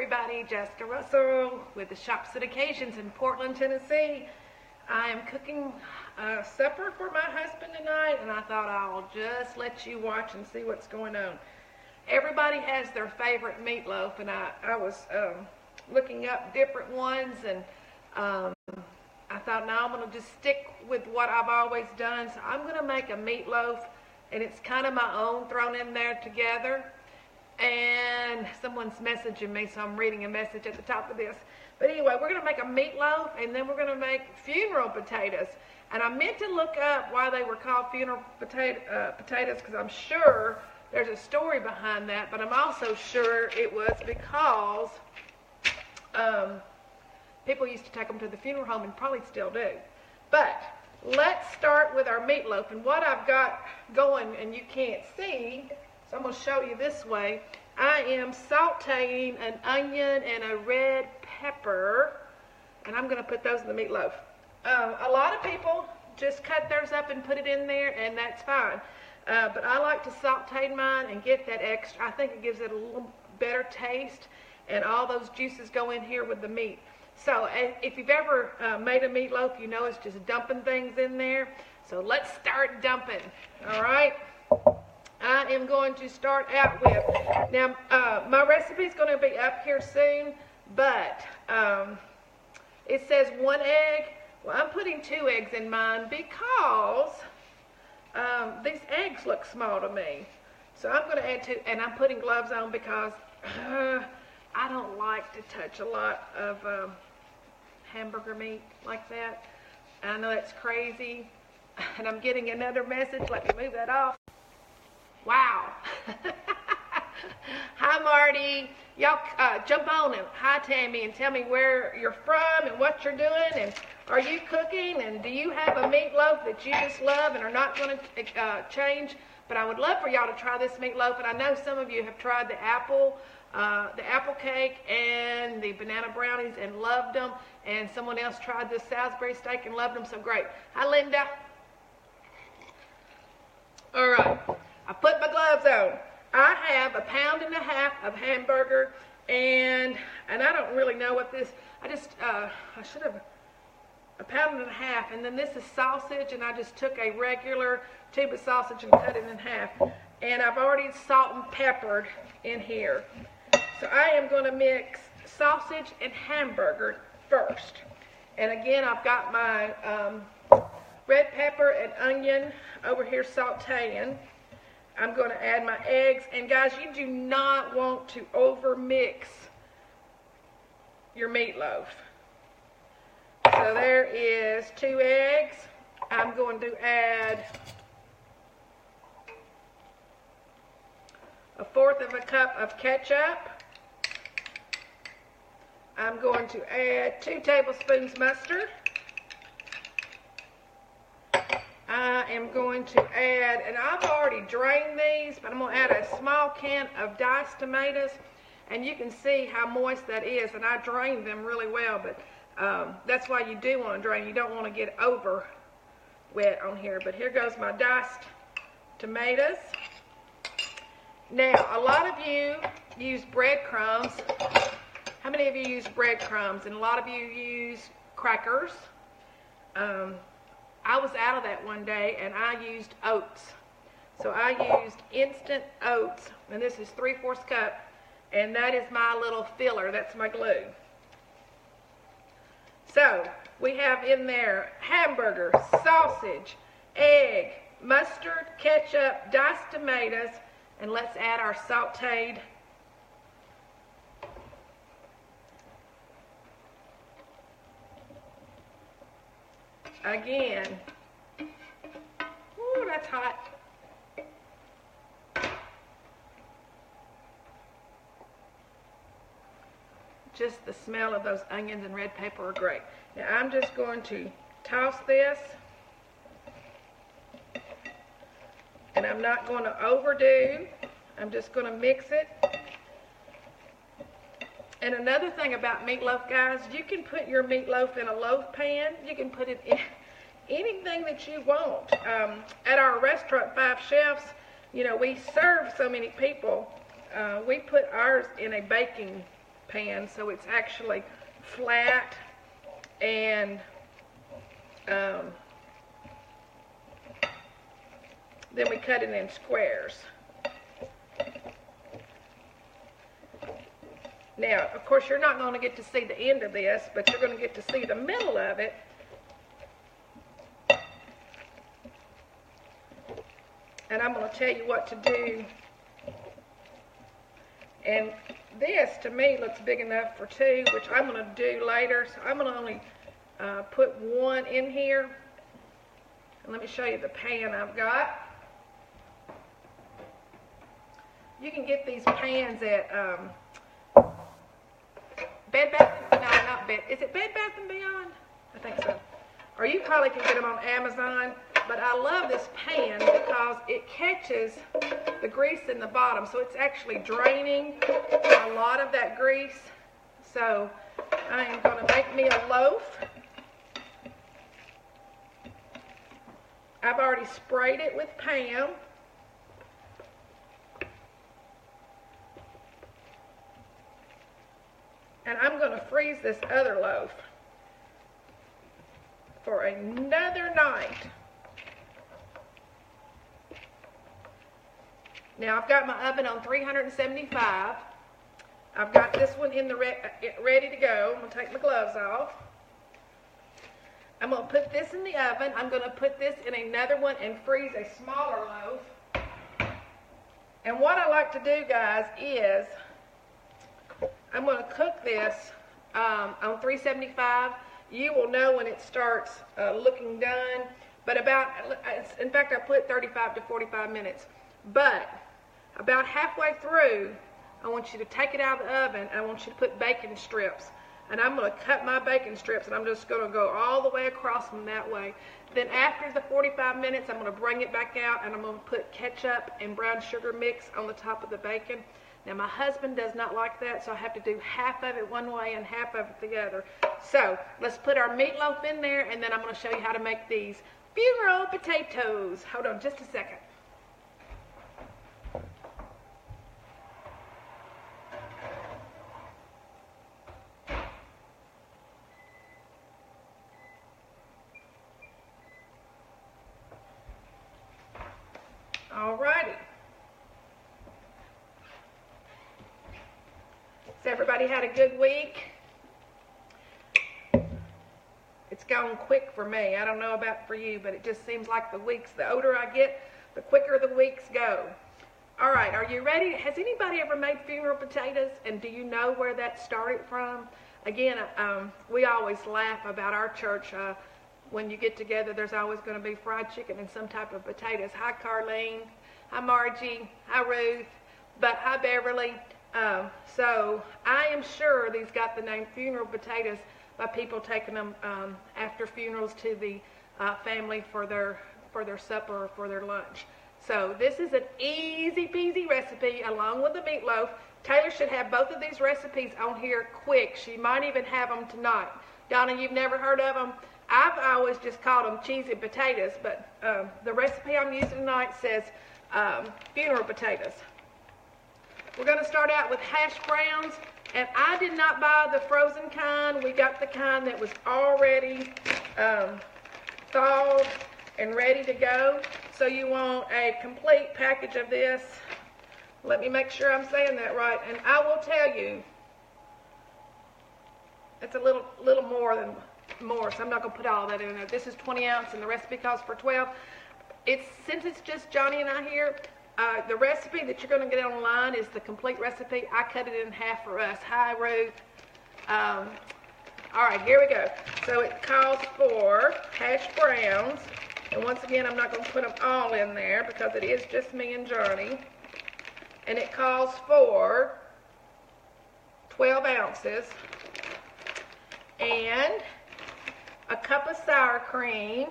everybody, Jaska Russell with the Shops and Occasions in Portland, Tennessee. I am cooking supper for my husband tonight, and I thought I'll just let you watch and see what's going on. Everybody has their favorite meatloaf, and I was looking up different ones, and I thought, now I'm going to just stick with what I've always done. So I'm going to make a meatloaf, and it's kind of my own thrown in there together. And someone's messaging me, so I'm reading a message at the top of this. But anyway, we're going to make a meatloaf, and then we're going to make funeral potatoes. And I meant to look up why they were called funeral potatoes, because I'm sure there's a story behind that, but I'm also sure it was because people used to take them to the funeral home and probably still do. But let's start with our meatloaf. And what I've got going, and you can't see, so I'm going to show you this way. I am sauteing an onion and a red pepper, and I'm going to put those in the meatloaf. A lot of people just cut theirs up and put it in there, and that's fine. But I like to saute mine and get that extra. I think it gives it a little better taste, and all those juices go in here with the meat. So if you've ever made a meatloaf, you know it's just dumping things in there. So let's start dumping, all right? I am going to start out with, now my recipe is going to be up here soon, but it says 1 egg. Well, I'm putting 2 eggs in mine because these eggs look small to me. So I'm going to add 2, and I'm putting gloves on because I don't like to touch a lot of hamburger meat like that. I know that's crazy, and I'm getting another message. Let me move that off. Wow. Hi, Marty. Y'all jump on and hi, Tammy, and tell me where you're from and what you're doing, and are you cooking, and do you have a meatloaf that you just love and are not going to change? But I would love for y'all to try this meatloaf, and I know some of you have tried the apple cake and the banana brownies and loved them, and someone else tried the Salisbury steak and loved them, so great. Hi, Linda. All right. I put my gloves on. I have 1.5 pounds of hamburger, and I don't really know what this, I should have 1.5 pounds, and then this is sausage, and I just took a regular tube of sausage and cut it in half. And I've already salt and peppered in here. So I am going to mix sausage and hamburger first. And again, I've got my red pepper and onion over here sauteing. I'm going to add my eggs. And guys, you do not want to over mix your meatloaf. So there is 2 eggs. I'm going to add 1/4 cup of ketchup. I'm going to add 2 tablespoons mustard. I am going to add, and I've already drained these, but I'm going to add a small can of diced tomatoes, and you can see how moist that is, and I drained them really well, but that's why you do want to drain. You don't want to get over wet on here, but here goes my diced tomatoes. Now, a lot of you use breadcrumbs. How many of you use breadcrumbs? And a lot of you use crackers. I was out of that one day, and I used oats. So I used instant oats, and this is 3/4 cup, and that is my little filler. That's my glue. So we have in there hamburger, sausage, egg, mustard, ketchup, diced tomatoes, and let's add our sauteed again. Ooh, that's hot. Just the smell of those onions and red pepper are great. Now I'm just going to toss this, and I'm not going to overdo. I'm just going to mix it. And another thing about meatloaf, guys, you can put your meatloaf in a loaf pan. You can put it in anything that you want. At our restaurant, 5 Chefs, you know, we serve so many people. We put ours in a baking pan, so it's actually flat, and then we cut it in squares. Now, of course, you're not going to get to see the end of this, but you're going to get to see the middle of it. And I'm going to tell you what to do. And this, to me, looks big enough for two, which I'm going to do later. So I'm going to only put one in here. And let me show you the pan I've got. You can get these pans at Bed Bath, no, not Bed, is it Bed Bath & Beyond? I think so. Or you probably can get them on Amazon. But I love this pan because it catches the grease in the bottom. So it's actually draining a lot of that grease. So I am going to make me a loaf. I've already sprayed it with Pam. And I'm going to freeze this other loaf for another night. Now I've got my oven on 375. I've got this one in the ready to go. I'm going to take my gloves off. I'm going to put this in the oven. I'm going to put this in another one and freeze a smaller loaf. And what I like to do, guys, is I'm going to cook this on 375. You will know when it starts looking done. But in fact, I put 35 to 45 minutes. But about halfway through, I want you to take it out of the oven, and I want you to put bacon strips. And I'm going to cut my bacon strips, and I'm just going to go all the way across them that way. Then after the 45 minutes, I'm going to bring it back out, and I'm going to put ketchup and brown sugar mix on the top of the bacon. Now, my husband does not like that, so I have to do half of it one way and half of it the other. So let's put our meatloaf in there, and then I'm going to show you how to make these funeral potatoes. Hold on just a second. Alrighty. So everybody had a good week? It's gone quick for me. I don't know about for you, but it just seems like the weeks, the older I get, the quicker the weeks go. All right, are you ready? Has anybody ever made funeral potatoes? And do you know where that started from? Again, we always laugh about our church. When you get together, there's always going to be fried chicken and some type of potatoes. Hi, Carlene. Hi, Margie. Hi, Ruth. But hi, Beverly. So I am sure these got the name funeral potatoes by people taking them after funerals to the family for their supper or for their lunch. So this is an easy peasy recipe along with the meatloaf. Taylor should have both of these recipes on here quick. She might even have them tonight. Donna, you've never heard of them? I've always just called them cheesy potatoes, but the recipe I'm using tonight says funeral potatoes. We're going to start out with hash browns, and I did not buy the frozen kind. We got the kind that was already thawed and ready to go. So you want a complete package of this. Let me make sure I'm saying that right, and I will tell you, it's a little more, so I'm not going to put all that in there. This is 20 ounce, and the recipe calls for 12. Since it's just Johnny and I here, the recipe that you're going to get online is the complete recipe. I cut it in half for us. Hi, Ruth. All right, here we go. So it calls for hash browns. And once again, I'm not going to put them all in there because it is just me and Johnny. And it calls for 12 ounces. And a cup of sour cream.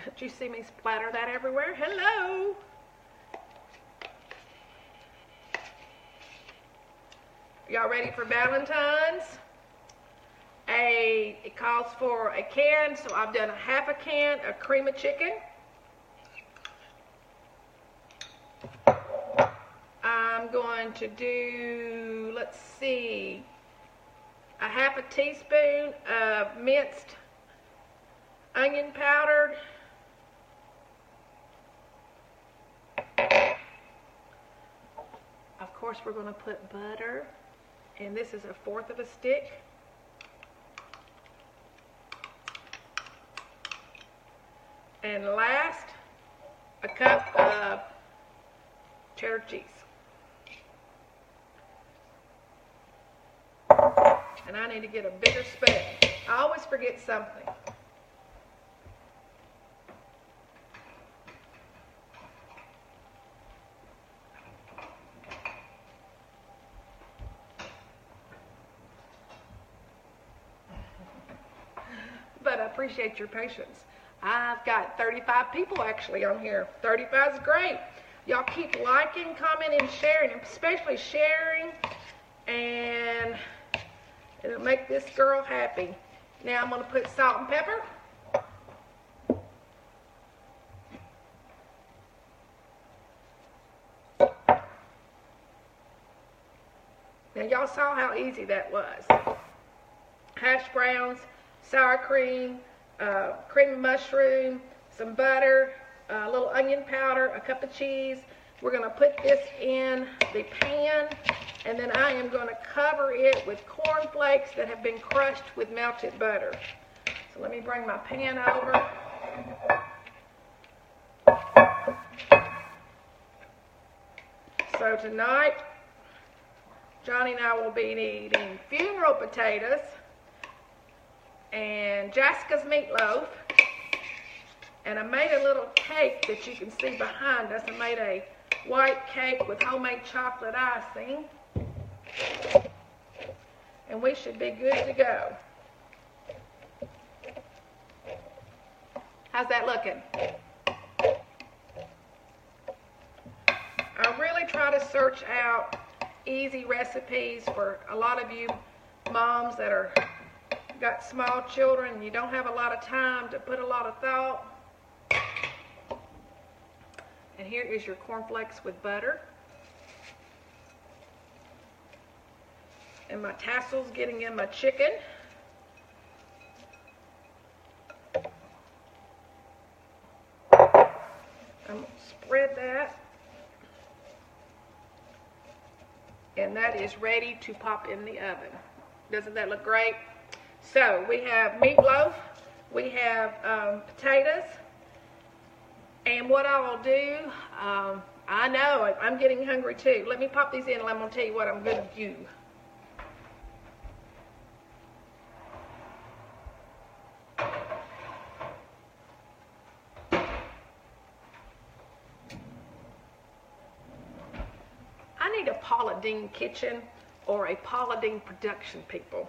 Did you see me splatter that everywhere? Hello! Y'all ready for Valentine's? A it calls for a can, so I've done a half a can of cream of chicken. I'm going to do, let's see, a half a teaspoon of minced onion powder. Of course, we're going to put butter, and this is 1/4 of a stick. And last, a cup of cheddar cheese. And I need to get a bigger spoon. I always forget something. But I appreciate your patience. I've got 35 people actually on here. 35 is great. Y'all keep liking, commenting, sharing, especially sharing, and it'll make this girl happy. Now I'm going to put salt and pepper. Now y'all saw how easy that was. Hash browns, sour cream, cream of mushroom, some butter, a little onion powder, a cup of cheese. We're going to put this in the pan, and then I am going to cover it with corn flakes that have been crushed with melted butter. So let me bring my pan over. So tonight, Johnny and I will be eating funeral potatoes and Jaska's meatloaf. And I made a little cake that you can see behind us. I made a white cake with homemade chocolate icing. And we should be good to go. How's that looking? I really try to search out easy recipes for a lot of you moms that are got small children and you don't have a lot of time to put a lot of thought. And here is your cornflakes with butter. And my tassels getting in my chicken. I'm going to spread that. And that is ready to pop in the oven. Doesn't that look great? So we have meatloaf, we have potatoes, and what I will do, I know it, I'm getting hungry too. Let me pop these in and I'm going to tell you what I'm going to do. I need a Paula Deen kitchen or a Paula Deen production people.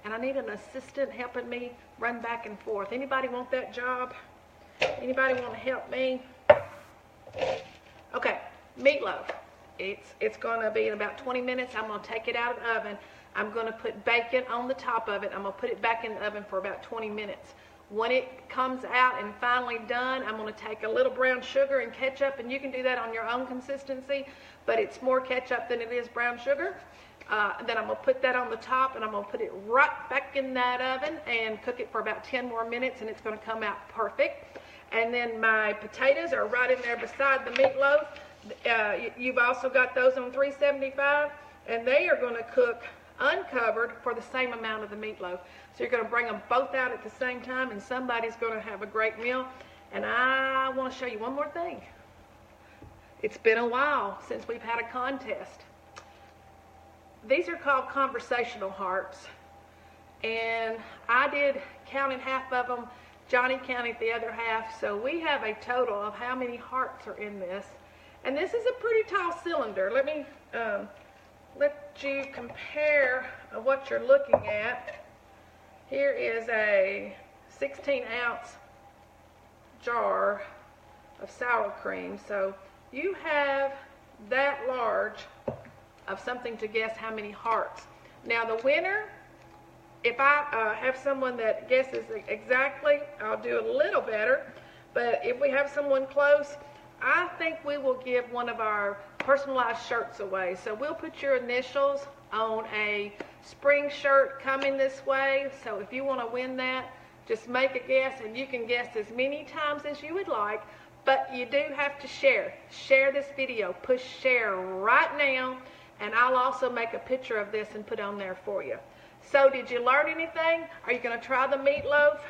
And I need an assistant helping me run back and forth. Anybody want that job? Anybody want to help me? Okay, meatloaf. It's going to be in about 20 minutes. I'm going to take it out of the oven. I'm going to put bacon on the top of it. I'm going to put it back in the oven for about 20 minutes. When it comes out and finally done, I'm going to take a little brown sugar and ketchup, and you can do that on your own consistency, but it's more ketchup than it is brown sugar. Then I'm going to put that on the top, and I'm going to put it right back in that oven and cook it for about 10 more minutes, and it's going to come out perfect. And then my potatoes are right in there beside the meatloaf. You've also got those on 375, and they are going to cook uncovered for the same amount of the meatloaf. So you're going to bring them both out at the same time, and somebody's going to have a great meal. And I want to show you one more thing. It's been a while since we've had a contest. These are called conversational hearts, and I did counting half of them. Johnny counted the other half, so we have a total of how many hearts are in this. And this is a pretty tall cylinder. Let me let you compare what you're looking at. Here is a 16-ounce jar of sour cream, so you have that large of something to guess how many hearts. Now the winner If I have someone that guesses exactly, I'll do a little better. But if we have someone close, I think we will give one of our personalized shirts away. So we'll put your initials on a spring shirt coming this way. So if you want to win that, just make a guess, and you can guess as many times as you would like. But you do have to share. Share this video. Push share right now, and I'll also make a picture of this and put on there for you. So did you learn anything? Are you going to try the meatloaf?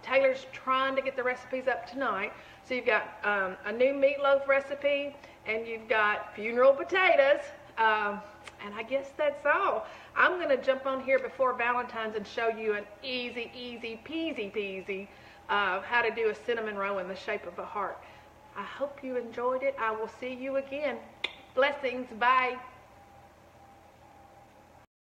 Taylor's trying to get the recipes up tonight. So you've got a new meatloaf recipe, and you've got funeral potatoes, and I guess that's all. I'm going to jump on here before Valentine's and show you an easy peasy how to do a cinnamon roll in the shape of a heart. I hope you enjoyed it. I will see you again. Blessings. Bye.